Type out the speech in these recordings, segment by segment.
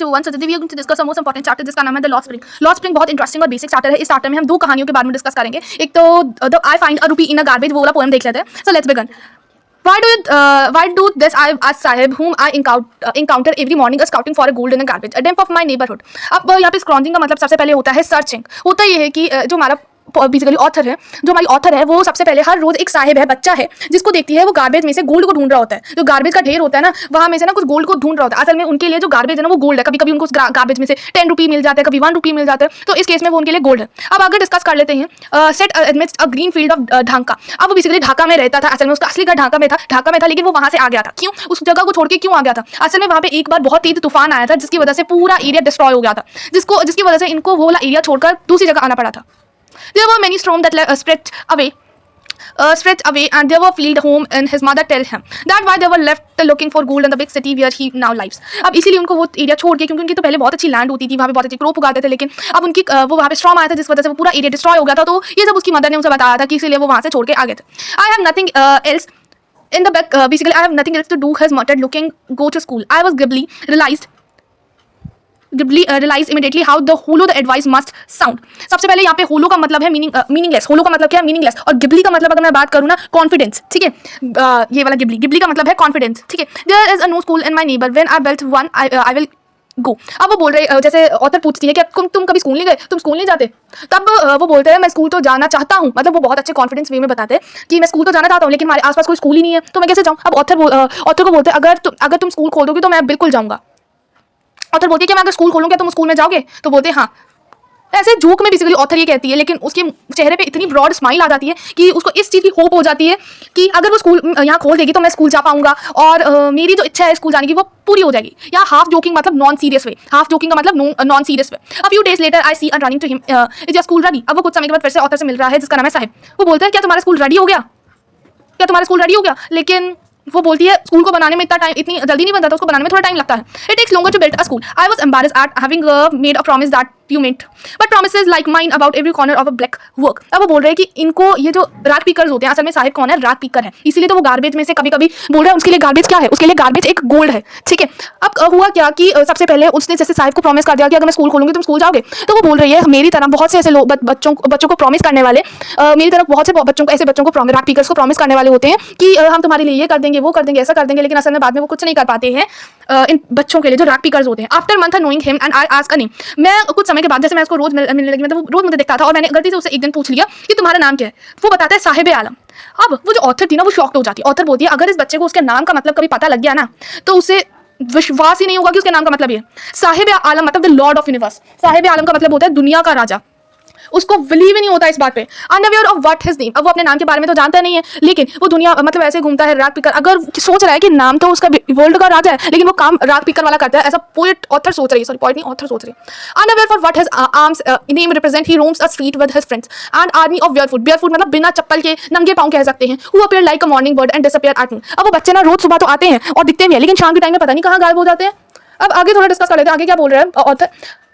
1 so today we are going to discuss a most important chapter जिसका नाम है the lost spring. Lost spring बहुत interesting और basic chapter है। इस चैप्टर में हम दो कहानियों के बारे में डिस्कस करेंगे। एक तो आई फाइंड अ रूपी इन अ गार्बेज, वो वाला पोएम देख लेते हैं। So let's begin. Why do this I asked Sahib, whom I encounter every morning scouting for a gold in a garbage, a dump of my neighborhood। अब यहाँ पे स्क्रॉन्जिंग का मतलब सबसे पहले होता है सर्चिंग। होता ये है कि जो हमारा बेसिकली ऑथर है, जो हमारी ऑथर है, वो सबसे पहले हर रोज एक साहिब है, बच्चा है, जिसको देखती है वो गार्बेज में से गोल्ड को ढूंढ रहा होता है। जो गार्बेज का ढेर होता है ना, वहाँ में से ना कुछ गोल्ड को ढूंढ रहा होता है। असल में उनके लिए जो गार्बेज है ना वो गोल्ड है। कभी कभी उनको उस गार्बेज में से 10 रुपी मिल जाता है, कभी 1 रुपी मिल जाता है, तो इस केस में वो उनके लिए गोल्ड है। अब आगे डिस्कस कर लेते हैं। Set admits a green field of Dhaka. अब वो बेसिकली ढाका में रहता था। असल में उसका असली घर ढाका में था, लेकिन वो वहाँ से आ गया था। क्यों? उस जगह को छोड़ के क्यों आ गया था? असल में वहाँ पे एक बार बहुत तेज तूफान आया था, जिसकी वजह से पूरा एरिया डिस्ट्रॉय हो गया था, जिसकी वजह से इनको वो वाला एरिया छोड़कर दूसरी जगह आना पड़ा था। There were many storms that spread away, and there were fled home, and his mother tell him that why they were left looking for gold in the big city where he now lives। अब इसीलिए उनको वो area छोड़ के, क्योंकि उनकी तो पहले बहुत अच्छी लैंड होती थी, वहाँ पे बहुत अच्छी क्रॉप उगाते थे, लेकिन अब उनकी वो वहाँ पे स्टॉर्म आया था, जिस वजह से वो पूरा एरिया डिस्ट्रॉय हो गया था। तो ये सब उसकी मदर ने उसे बताया था कि इसीलिए वो वहाँ से छोड़ के आ गए थे। I have nothing else in the back, basically I have nothing else to do, his mother looking go to school। I was Ghibli realized immediately how the hollow the advice must sound। सबसे पहले यहाँ पे होलो का मतलब है meaningless. होलो का मतलब क्या है? मीनिंगलेस। और गिबली का मतलब अगर मैं बात करूँ ना, कॉन्फिडेंस। ठीक है, ये वाला गिबली का मतलब है कॉन्फिडेंस। ठीक है। There is a no school in my neighbour, when I built one I will go. अब वो बोल रहे, जैसे ऑथर पूछती है कि तुम कभी स्कूल नहीं गए, तुम स्कूल नहीं जाते, तब वो बोलते हैं मैं स्कूल तो जाना चाहता हूँ। मतलब वो बहुत अच्छे कॉन्फिडेंस वे में बताते हैं कि मैं स्कूल तो जाना चाहता हूँ, लेकिन हमारे आसपास कोई स्कूल ही नहीं है, तो मैं कैसे जाऊँ? अब ऑथर को बोलते हैं अगर तुम स्कूल खोल दोगे तो मैं बिल्कुल जाऊँगा। ऑथर बोलती है कि मैं अगर स्कूल खोलूँगा तुम स्कूल में जाओगे? तो बोलते हैं हाँ। ऐसे जोक में बेसिकली ऑथर ये कहती है, लेकिन उसके चेहरे पे इतनी ब्रॉड स्माइल आ जाती है कि उसको इस चीज़ की होप हो जाती है कि अगर वो स्कूल यहाँ खोल देगी तो मैं स्कूल जा पाऊंगा, और मेरी जो इच्छा है स्कूल जाने की वो पूरी हो जाएगी। या हाफ जोकिंग मतलब non serious way, half joking का मतलब non serious way. A few days later I see running to him, is your school ready. अब वो कुछ समय के बाद फिर से ऑथर से मिल रहा है, जिसका नाम है साहिब। वो बोलता है क्या तुम्हारा स्कूल रेडी हो गया? लेकिन वो बोलती है स्कूल को बनाने में इतनी जल्दी नहीं बनता था, उसको बनाने में थोड़ा टाइम लगता है। It takes longer to build a school. I was embarrassed at having made a promise that you made, but promises like mine about every corner of a black work. अब वो बोल रहे हैं कि इनको ये जो रैक पिकर्स होते हैं, असल में साहिब कौन है? रैक पिकर है। इसीलिए तो वो गार्बेज में से कभी कभी बोल रहे हैं उसके लिए गार्बेज क्या है? उसके लिए गार्बेज एक गोल्ड है। ठीक है। अब हुआ क्या कि सबसे पहले उसने जैसे साहिब को प्रॉमिस कर दिया कि अगर मैं स्कूल खोलूंगी तुम स्कूल जाओगे, तो वो बोल रही है मेरी तरह बहुत से ऐसे लोग बच्चों को प्रॉमिस करने वाले, मेरी तरफ बहुत से बच्चों को रैक पिकर्स को प्रॉमिस करने वाले होते हैं कि हम तुम्हारे लिए ये कर देंगे, वो कर देंगे, ऐसा कर देंगे, लेकिन असल में बाद में वो कुछ नहीं कर पाते हैं। इन बच्चों के लिए जो रैक पिकर्स होते हैं। After month knowing him and I ask a name, मैं कुछ समय के बाद, जैसे मैं उसको रोज मिलने लगी, मतलब वो रोज मुझे दिखता था, और मैंने गलती से उससे एक दिन पूछ लिया कि तुम्हारा नाम क्या है। वो बताता है साहिब आलम। अब वो जो ऑथर थी ना, वो शॉक्ड हो जाती है। ऑथर बोलती है अगर इस बच्चे को उसके नाम का मतलब कभी पता लग गया ना, तो उसे विश्वास ही नहीं होगा कि उसके नाम का मतलब ये साहिब आलम मतलब द लॉर्ड ऑफ यूनिवर्स। साहिब आलम का मतलब होता है दुनिया का राजा। उसको बिलीव ही नहीं होता इस बात पे। Unaware of what his name. अब वो अपने नाम के बारे में तो जानता नहीं है, लेकिन वो दुनिया मतलब ऐसे घूमता है रैक पिकर। अगर सोच रहा है कि नाम तो उसका वर्ल्ड का राजा है, लेकिन वो काम रैक पिकर वाला करता है, ऐसा पोएट ऑथर सोच रही है। सॉरी, पोएट नहीं, ऑथर सोच रही है। Unaware for what his arms name represent, he roams a street with his friends and army of barefoot मतलब बिना चप्पल के नंगे पांव कह सकते हैं। Who appear like a morning bird and disappear at noon. अब वो बच्चे ना रोज सुबह तो आते हैं और दिखते भी हैं, लेकिन शाम के टाइम में पता नहीं कहाँ गायब हो जाते हैं। अब आगे थोड़ा डिस्कस कर लेते हैं। आगे क्या बोल रहे हैं ऑथर?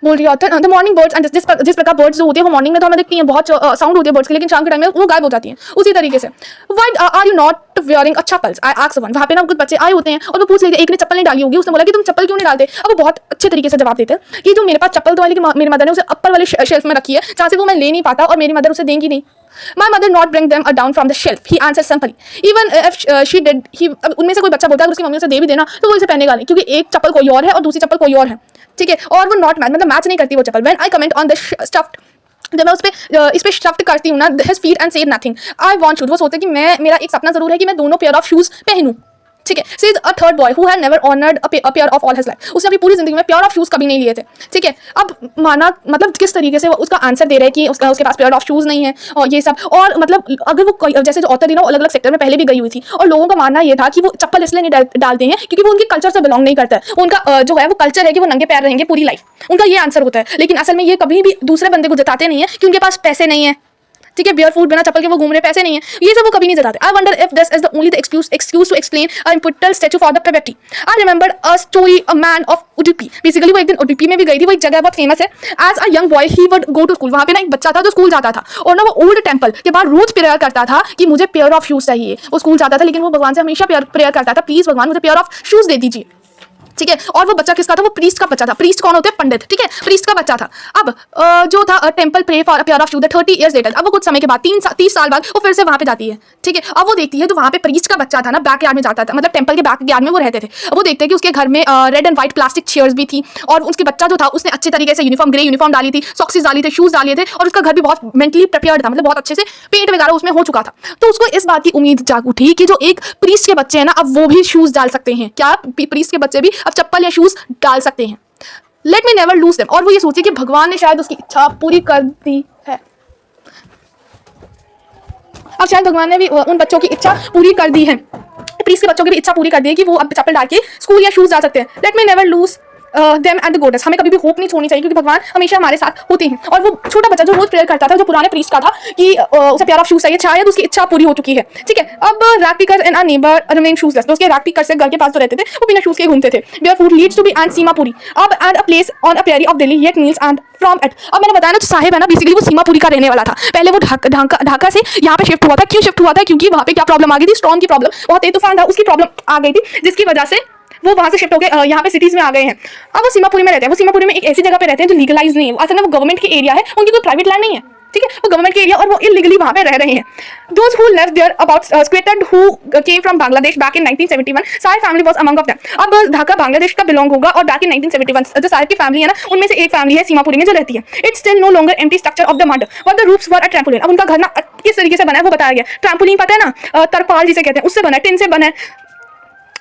बोल रही है author the morning birds and जिस प्रकार बर्ड्स जो होती है वो मॉर्निंग में तो हमें दिखती हैं, बहुत साउंड होती है बर्ड्स की, लेकिन शाम के टाइम में वो गायब हो जाती हैं। उसी तरीके से why are you not wearing a chappals, I asked one. वहाँ पे ना कुछ बच्चे आए होते हैं और वो पूछ लेते हैं, एक ने चप्पल नहीं डाली होगी, उसने बोला कि तुम चप्पल क्यों नहीं डालते? अब वो बहुत अच्छे तरीके से जवाब देते हैं कि जो मेरे पास चप्पल तो है, लेकिन मेरी मदर ने उसे अपर वाले शेल्फ में रखी है, जहाँ से वो मैं ले नहीं पाता, और मेरी मदर उसे देंगी नहीं। My mother not bring them down from the shelf, he answered simply. Even if she did, उनमें से कोई बच्चा बोलता है उसकी मम्मी उसे दे भी देना तो वो इसे पहनेगा नहीं, क्योंकि एक चप्पल कोई और है और दूसरी चप्पल कोई और है। ठीक है। और वो नॉट मैच मतलब मैच नहीं करती वो चप्पल। When I comment on the stuffed, जब मैं इस पे स्टफ्ट करती हूँ ना his feet and say nothing, I want shoes। वो सोचते कि मेरा एक सपना जरूर है कि मैं दोनों पेयर ऑफ शूज पहनूं। ठीक है। Says a third boy who had never honored a pair of all his life। उसने अपनी पूरी जिंदगी में पेयर ऑफ शूज कभी नहीं लिए थे। ठीक है। अब माना मतलब किस तरीके से वो उसका आंसर दे रहे हैं कि उसके पास पेयर ऑफ शूज नहीं है और ये सब, और मतलब अगर वो जैसे जो ऑथर थी ना वो अलग अलग सेक्टर में पहले भी गई हुई थी, और लोगों का मानना ये था कि वो चप्पल इसलिए नहीं डालते हैं क्योंकि वो उनके कल्चर से बिलोंग नहीं करता है। उनका जो है वो कल्चर है कि वो नंगे पैर रहेंगे पूरी लाइफ। उनका ये आंसर होता है, लेकिन असल में ये कभी भी दूसरे बंदे को जताते नहीं है कि उनके पास पैसे नहीं है। ठीक है। बियर फूड बिना चप्पल के वो घूम रहे, पैसे नहीं है, ये सब वो कभी नहीं जताते। I wonder if this is the only the excuse to explain a important statue for the poverty. I remember a story a man of Udupi. Basically वो एक दिन उडुपी में भी गई थी, वो एक जगह बहुत फेमस है। As a young boy he would go to school. वहाँ पे ना एक बच्चा था जो स्कूल जाता था, और ना वो ओल्ड टेम्पल के बाद रोज प्रेयर करता था कि मुझे पेयर ऑफ शूज चाहिए। वो स्कूल जाता था, लेकिन वो भगवान से हमेशा प्रेयर करता था, प्लीज भगवान मुझे पेयर ऑफ शूज दे दीजिए। ठीक है। और वो बच्चा किसका था? वो प्रीस्ट का बच्चा था। प्रीस्ट कौन होते हैं? पंडित, ठीक है, प्रीस्ट का बच्चा था। अब जो था temple pray for a pair of shoes 30 years later. अब वो कुछ समय के बाद 30 साल बाद वो फिर से वहां पे जाती है, ठीक है। अब वो देखती है तो वहां पे प्रीस्ट का बच्चा था ना, बैक यार्ड में जाता था, मतलब टेम्पल के बैक यार्ड में वो रहते थे। अब वो देखते हैं कि उसके घर में red and white plastic chairs भी थी, और उसके बच्चा जो था उसने अच्छे तरीके से यूनिफॉर्म, ग्रे यूनिफॉर्म डाली थी, सॉक्सेस डाली थे, शूज डाले थे, और उसका घर भी बहुत मेंटली प्रिपेयर्ड था, मतलब बहुत अच्छे से पेट वगैरह उसमें हो चुका था। तो उसको इस बात की उम्मीद जाग उठी कि जो एक प्रीस्ट के बच्चे हैं ना, अब वो भी शूज डाल सकते हैं। क्या? प्रीस्ट के बच्चे भी अब चप्पल या शूज डाल सकते हैं। Let me never lose them. और वो ये सोची कि भगवान ने शायद उसकी इच्छा पूरी कर दी है। अब शायद भगवान ने भी उन बच्चों की इच्छा पूरी कर दी है, प्रीस्ट के बच्चों की भी इच्छा पूरी कर दी है कि वो अब चप्पल डाल के स्कूल या शूज जा सकते हैं। Let me never lose them and the गोडेस। हमें कभी भी होप नहीं छोड़नी चाहिए, क्योंकि भगवान हमेशा हमारे साथ होते हैं। और वो छोटा बच्चा जो रोज प्रेयर करता था, जो पुराने प्रीस्ट का था, कि उसे पेयर ऑफ शूज चाहिए, शायद उसकी इच्छा पूरी हो चुकी है, ठीक है। अब rag picker and our neighbour remain shoeless. उसके रैग पिकर से घर के पास जो रहते थे वो बिना शूज के घूमते थे। Their food leads to be and Seemapuri अब and a place on a prairie of Delhi yet miles and from it. अब मैंने बताया ना, जो साहिब है ना, बेसिकली वो सीमापुरी का रहने वाला था। पहले वो ढाका से यहाँ पे शिफ्ट हुआ था। क्यों शिफ्ट हुआ था? क्योंकि वहाँ पे क्या प्रॉब्लम आ गई थी? स्टॉर्म की प्रॉब्लम, बहुत तेज तूफान था, उसकी प्रॉब्लम आ गई थी, जिसकी वजह से वो वहां से शिफ्ट हो गए, यहाँ पे सिटीज में आ गए हैं। अब वो सीमापुरी में रहते हैं। वो सीमापुरी में एक ऐसी जगह पे रहते हैं जो लीगलाइज नहीं है। असल में वो गवर्नमेंट के एरिया है, उनकी कोई प्राइवेट लैंड नहीं है, ठीक है, वो गवर्नमेंट के एरिया, और वो इलीगली वहां पे रह रहे हैं। Those who left there about squatted who came from Bangladesh back in 1971, Sahib family was among of them। अब ढाका बांग्लादेश का बिलोंग होगा, और बैक इन 1971 जो साहिब की फैमिली है ना, उनमें से एक फैमिली है सीमापुरी में जो रहती है। It's still no longer empty structure of the mud but the roofs were a trampoline. अब उनका घर ना किस तरीके से बना है वो बताया गया। ट्रैम्पोलिन पता है ना, तरपाल जिसे कहते हैं, उससे बना है, टिन से बना है,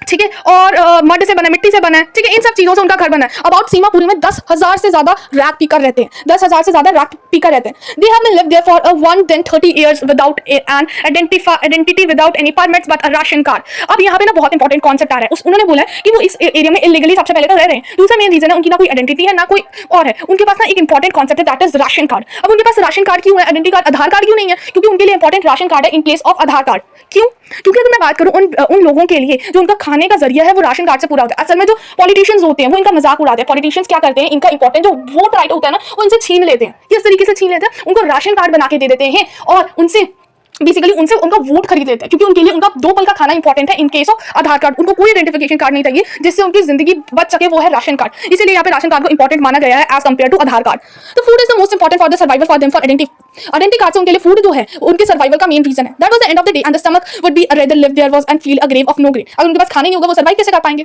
ठीक है, और मड से बना है, मिट्टी से बना है, ठीक है, इन सब चीजों से उनका घर बना है। अबाउट सीमापुरी में 10,000 से ज्यादा रैग पीकर रहते हैं। 10,000 से ज्यादा रैग पीकर रहते हैं। They have been lived there for 130 years without an identity without any permits but a ration card. अब यहाँ पे ना बहुत इंपॉर्टेंट कॉन्सेप्ट आ रहा है। उन्होंने बोला है कि वो इस एरिया में इलीगली सबसे पहले तो रह रहे हैं। दूसरा मेन रीजन है उनकी ना कोई आइडेंटिटी है ना कोई और है। उनके पास ना एक इंपॉर्टेंट कॉन्सेप्ट है, दैट इज राशन कार्ड। अब उनके पास राशन कार्ड क्यों है, आइडेंटिटी कार्ड, आधार कार्ड क्यों नहीं है? क्योंकि उनके लिए इंपॉर्टेंट राशन कार्ड है in place of Aadhaar card. क्यों? क्योंकि अगर मैं बात करूं उन लोगों के लिए जो उनका खाने का जरिया है वो राशन कार्ड से पूरा होता है। असल में जो पॉलिटिशियंस होते हैं वो इनका मजाक उड़ाते हैं। पॉलिटिशियंस क्या करते हैं, इनका इंपॉर्टेंट जो वोट राइट होता है ना, वो इनसे छीन लेते हैं। किस तरीके से छीन लेते हैं? उनको राशन कार्ड बना के दे देते हैं, और उनसे बेसिकली उनसे उनका वोट खरीद लेते हैं, क्योंकि उनके लिए उनका 2 पल का खाना इंपॉर्टेंट है। In case of Aadhaar card उनको कोई आइडेंटिफिकेशन कार्ड नहीं चाहिए जिससे उनकी जिंदगी बच सके, वो है राशन कार्ड। इसीलिए यहाँ पे राशन कार्ड को इंपॉर्टेंट माना गया है as compare to Aadhaar card. तो food is the most important for the survival for them for identity card से उनके लिए फूड जो है उनके सर्वाइवल का मेन रीजन है। That was the end of the day and the stomach would be rather live there was and feel a grave of no grave. अगर उनके पास खाना नहीं होगा वो सर्वाइव कैसे कर पाएंगे?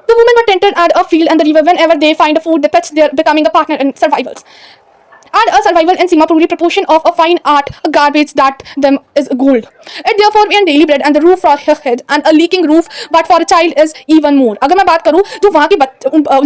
The women were tented at a field and the river. Whenever they find a food, they fetch their becoming a partner in survivals. And a survival in Simapuri proportion of a fine art, a garbage that them is gold. It therefore and daily bread and the roof for her head and a leaking roof, but for a child is even more. अगर मैं बात करूँ जो वहाँ के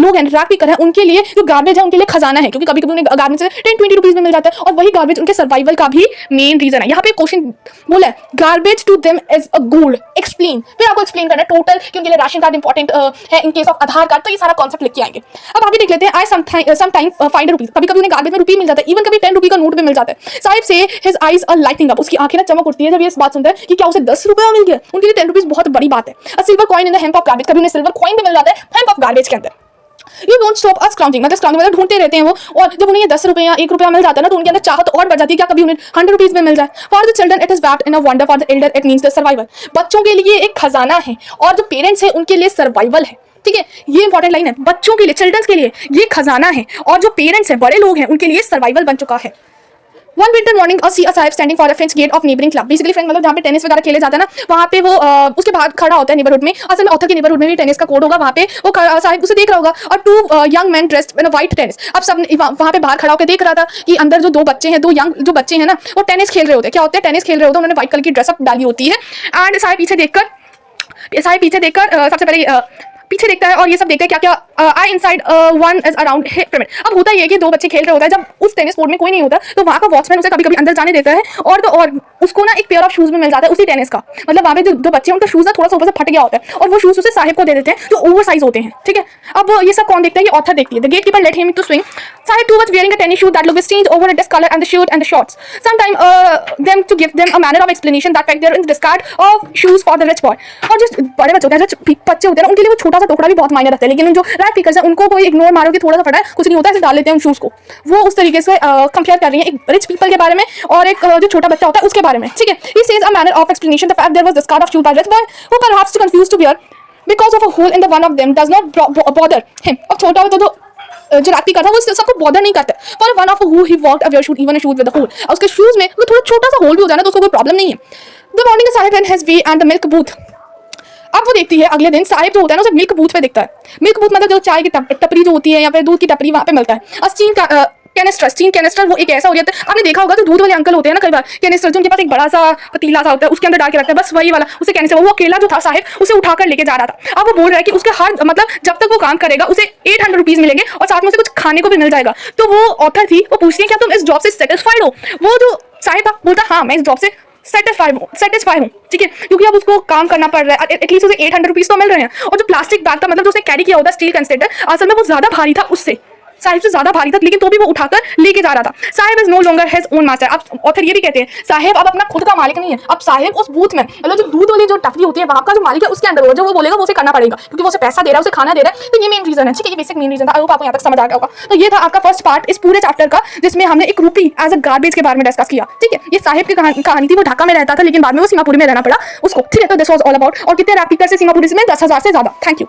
लोग हैं, rag picker हैं, उनके लिए जो गार्बेज है उनके लिए खजाना है, क्योंकि कभी कभी उन्हें गार्बेज से 10-20 रुपीज में मिल जाता है, और वही गार्बेज उनके सर्वाइवल का भी मेन रीजन है। यहाँ पे क्वेश्चन बोला है, garbage to them is a gold. Explain, फिर आपको एक्सप्लेन करना है टोटल कि उनके लिए राशन कार्ड इंपॉर्टेंट है in case of Aadhaar card. तो ये सारा कॉन्सेप्ट लिख के आएंगे। अब आगे देख लेते हैं। आई समटाइम फाइंड रुपीज, कभी कभी उन्हें गार्बेज में रुपये मिल जाता है, इवन कभी 10 रुपये का नोट भी मिल जाता है। साहिब से his eyes are lighting up, उसकी आंखें ना चमक उठती है जब ये इस बात सुनता है कि क्या उसे 10 रुपये मिल गया। उनके लिए 10 रुपीज बहुत बड़ी बात है। अ silver coin in the hemp of garbage, कभी उन्हें सिल्वर कॉइन भी मिल जाता है हेम्प ऑफ गार्बेज के अंदर। यू डोंट स्टॉप अस स्क्राउचिंग, मतलब स्क्राउचिंग मतलब ढूंढते रहते हैं वो, और जब उन्हें ये 10 रुपये या 1 रुपया मिल जाता है ना, तो उनके अंदर चाहत और बढ़ जाती है, क्या कभी उन्हें 100 रुपीज में मिल जाए। For the children it is wrapped in a wonder, for the elder it means the survival. बच्चों के लिए एक खजाना है, और जो पेरेंट्स है उनके लिए सर्वाइवल है, ठीक है। ये इंपॉर्टेंट लाइन है, बच्चों के लिए, चिल्ड्रंस के लिए ये खजाना है, और जो पेरेंट्स है, बड़े लोग हैं, उनके लिए सर्वाइवल बन चुका है। One winter morning, a Sahib standing for a French gate of neighboring club. Basically French मतलब जहाँ पे टेनिस वगैरह खेले जाते हैं ना, वहाँ पे वो उसके बाहर खड़ा होता है नेबरहुड में। असल में ऑथर के नेबरहुड में भी टेनिस का कोर्ट होगा, वहाँ पे वो साहिब उसे देख रहा होगा, और 2 young men dressed in a white tennis। अब सब वहाँ पे बाहर खड़ा होकर देख रहा था कि अंदर जो 2 बच्चे हैं, 2 यंग जो बच्चे हैं ना, वो टेनिस खेल रहे होते हैं। क्या होते हैं? टेनिस खेल रहे होते हैं। उन्होंने व्हाइट कलर की ड्रेसअप डाली होती है, एंड साहिब पीछे देखकर सबसे पहले पीछे देखता है, और ये सब देखता है क्या क्या I inside one is around pyramid. अब होता ये है कि 2 बच्चे खेल रहे होता है, जब उस टेनिस कोर्ट में कोई नहीं होता तो वहाँ का वॉचमैन उसे कभी कभी अंदर जाने देता है, और उसको ना एक पेयर ऑफ शूज में मिल जाता है उसी टेनिस का। मतलब वहाँ पे जो बच्चे हैं उनका शूज ना थोड़ा सा ऊपर से फट गया होता है, और वो शूज उसे साहिब को दे देते हैं जो ओवर साइज होते हैं, ठीक है। अब ये सब कौन देखता है? ये ऑथर देखती है। The gate keeper let him to swing. Sahib too was wearing a tennis shoe that looked strange over a discolor and the shirt and the shorts. Sometime them to give them a manner of explanation that fact they are in the discard of shoes for the rich boy. और जो बड़े बच्चे होते हैं, जो बच्चे होते हैं ना, उनके लिए वो छोटा सा टुकड़ा भी बहुत मायने रखता है। लेकिन जो रैग पिकर्स हैं उनको कोई इग्नोर मारो कि थोड़ा सा फटा है, कुछ नहीं होता, ऐसे डाल लेते हैं उन शूज को। वो उस तरीके से कंपेयर कर रही है एक रिच पीपल के बारे में और एक जो छोटा बच्चा होता है उसके बारे में, ठीक है। He says a manner of explanation the fact there was discard of shoes by rich boy who perhaps too confused to wear because of a hole in the one of them does not bother him. अब छोटा होता तो जो रात्रि का था वो सबको बॉदर नहीं करता। For one of who he walked away shoes even a shoes with a hole, उसके शूज में वो थोड़ा छोटा सा होल भी हो जाए ना तो उसको कोई प्रॉब्लम नहीं है। The morning Sahib and has way and the milk booth. अब वो देखती है अगले दिन साहिब जो होता है ना उसे मिल्क बूथ पे दिखता है। मिल्क बूथ मतलब जो चाय की टपरी जो होती है या फिर दूध की टपरी वहाँ पे मिलता है। और स्टीम का स्टीम कैनिस्टर वो एक ऐसा हो जाता है, आपने देखा होगा तो दूध वाले अंकल होते हैं ना कई बार कैनिस्टर, जो उनके पास एक बड़ा सा पतीला सा होता है उसके अंदर डाल के रखता है, बस वही वाला उसे कैनिस्टर। वो अकेला जो था साहिब उसे उठाकर लेके जा रहा था। अब वो बोल रहा है कि उसके हर मतलब जब तक वो काम करेगा उसे 800 रुपीज मिलेंगे और साथ में उसे कुछ खाने को भी मिल जाएगा। तो वो ऑथर थी, वो पूछती है क्या तुम इस जॉब से सेटिस्फाइड हो? वो जो साहिब था बोलता हाँ मैं इस जॉब से सेटिस्फाई हूँ, ठीक है, क्योंकि अब उसको काम करना पड़ रहा है, एटलीस्ट उसे 800 रुपीज तो मिल रहे हैं। और जो प्लास्टिक बैग था मतलब जो उसने कैरी किया होता स्टील कंस्ट्रक्टर, असल में वो ज्यादा भारी था, उससे साहिब से ज्यादा भारी था, लेकिन तो भी वो उठाकर लेके जा रहा था। Sahib is no longer his own master. अब ऑथर ये भी कहते हैं साहिब अब अपना खुद का मालिक नहीं है, अब साहिब उस बूथ में मतलब जो दूध वाली जो टपरी होती है वहां का जो मालिक है उसके अंदर होगा, जो वो बोलेगा वो उसे करना पड़ेगा क्योंकि वो उसे पैसा दे रहा है, उसे खाना दे रहा है। तो ये मेन रीजन है, ठीक है, ये बेसिक मेन रीजन था। आई होप आपको यहाँ तक समझ आ गया होगा। तो ये था आपका फर्स्ट पार्ट इस पूरे चैप्टर का, जिसमें हमने एक रूपी एज अ गार्बेज के बारे में डिस्कस किया, ठीक है। ये साहिब की कहानी थी, वो ढाका में रहता था लेकिन बाद में वो सीमापुरी में रहना पड़ा उसको, ठीक है। तो दिस वाज ऑल अबाउट। और कितने रैप टीकर से सीमापुरी में 10,000 से ज्यादा। Thank you.